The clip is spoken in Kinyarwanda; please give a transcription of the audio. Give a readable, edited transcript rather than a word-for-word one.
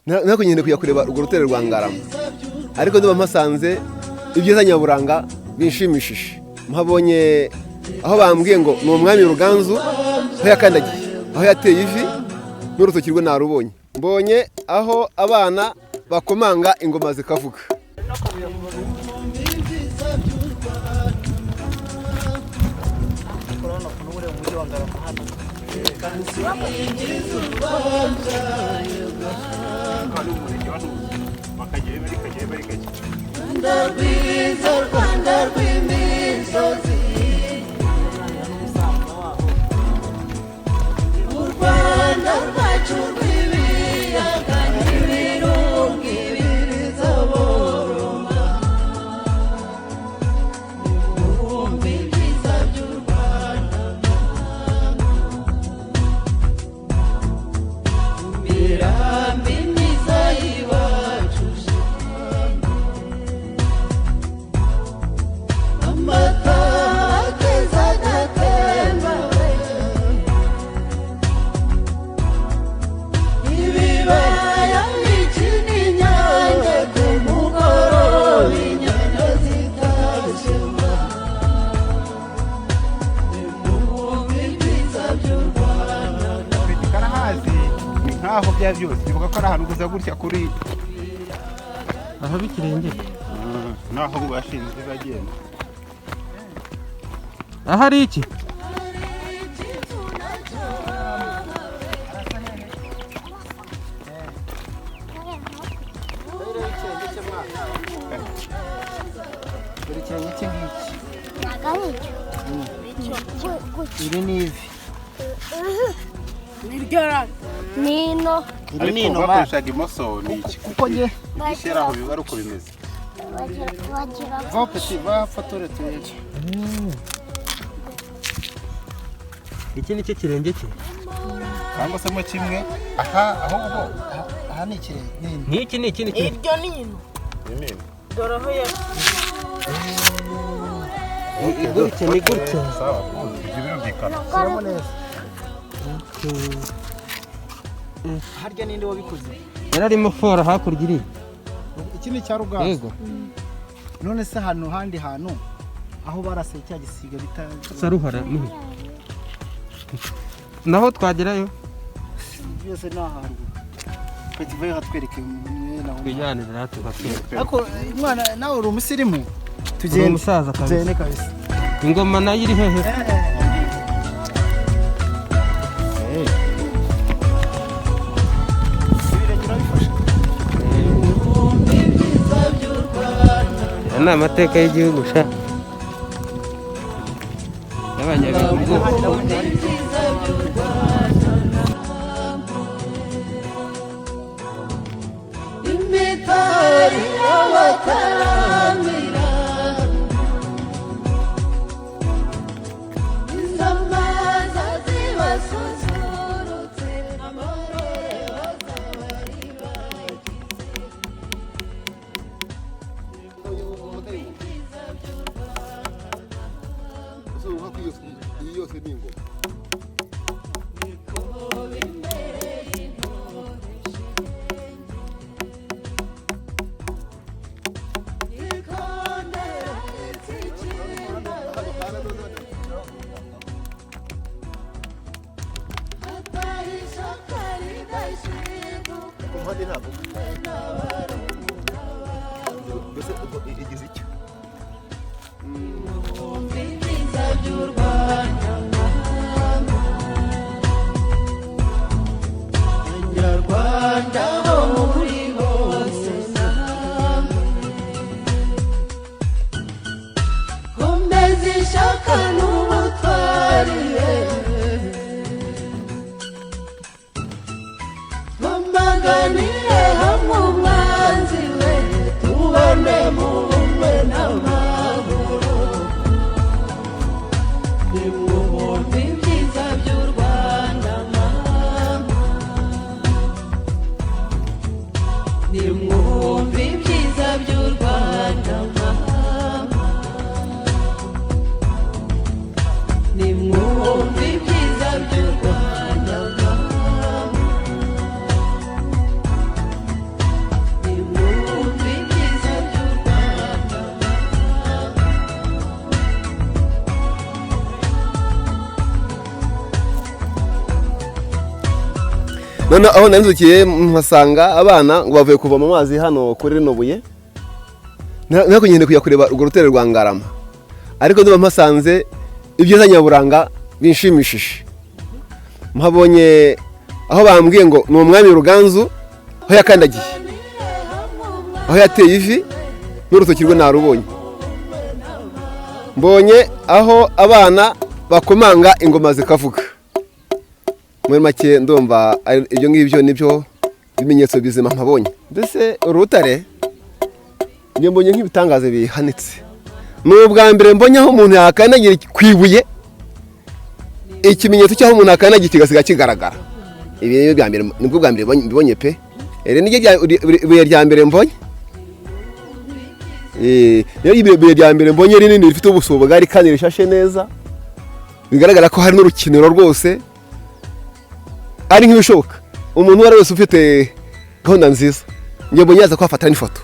nako nyine kujya kureba urutare Rwa Ngarama, ariko ndumva mpasanze ibyiza Nyaburanga binshimishije. Mpabonye aho bambwiye ngo ni umwami Ruganzu aho yakandagiye, aho yateye ivi n'urutoki rwe narubonye. Mbonye aho abana bakomanga ingoma zikavuga. Rwanda rw'imisozi, u Rwanda rwacu rw'ibiyaga n'ibirunga ibiriza boroma, nimwumve ibyiza by'u Rwanda, imirambi myiza y'iwacu, amata akeza agatemba, ibibaya bikina inyange ku mugoroba, inyanya zikashema, nimwumve ibyiza by'u Rwanda. Karahazi ni nkaho bya byose bivuga ko ari ahantu gusa gutya kuri aho bikirengera naho bashinzwe bagenda. aha ari iki iri ni ivi nino Ariko bakoreshaga imoso ni iki kuko nge gishyira aho biba ari uko bimeze. vopeti bafotore tuyeje. iki ni cyo kirenge cye Cyangwa se mo kimwe aha ahubwo aha ni ikirenge n'iki ni iki ni iki iryo nino nini. dore aho ya gutya ni gutya Sawa, ibyo birumvikana. shyiramo neza. harya ninde wabikoze? yari arimo fora hakurya iri iki ni cya Ruganzu. yego none se hano handi hantu aho barase cya gisiga bita Saruhara nihe naho twagerayo byose ni ahantu peti vayo hatwereke naho twijyanire natwe batwereke ariko mwana nawe uri umusirimu uri tugende umusaza tugende kabisa kabisa. ingoma nayo iri hehe ibirenge urabifasha. aya ni amateka y'igihugu sha y'abanyabihugu imitari y'abataramira, izamaza zibasusurutse, amarore bazabari bagize. Iyi yose ni ingoma. Mbese igize icyo Ibyiza by'u Rwanda, Abanyarwanda bo muri hose namwe, komeza ishaka n'ubutwari, twamaganire hamwe umwanzi we, tubane mu bumwe n'amahoro, nimwumve ibyiza by'u Rwanda mama, nimwumve ibyiza by'u Rwanda mama, nimwumve ibyiza by'u Rwanda mama, none aho nanzukiye mpasanga abana ngo bavuye kuvoma amazi hano kuri rino buye nako nyine kujya kureba urwo rutere rwa Ngarama, ariko ndumva mpasanze ibyiza nyaburanga binshimishije. Mpabonye aho bambwiye ngo ni umwami Ruganzu aho yakandagiye, aho yateye ivi n'urutoki rwe narubonye. Mbonye aho abana bakomanga ingoma zikavuga. Muri make ndumva ibyo ngibyo nibyo bimenyetso bizima mpabonye. Mbese urutare njye mbonye nk'ibitangaza bihanitse. N'ubwa mbere mbonye aho umuntu yakandagira kwibuye, ikimenyetso cy'aho umuntu yakandagira kigasiga kigaragara. Ibi nibwo bwa mbere mbonye pe. Ere nige ibuye rya mbere mbonye. Ibuye rya mbere mbonye rinini rifite ubuso bugari kandi rishashe neza. Bigaragara ko hari n'urukiniro rwose. Ari nk'ibishoboka umuntu wari wese ufite gahunda nziza njye mbonye yaza kwafatana n'ifoto.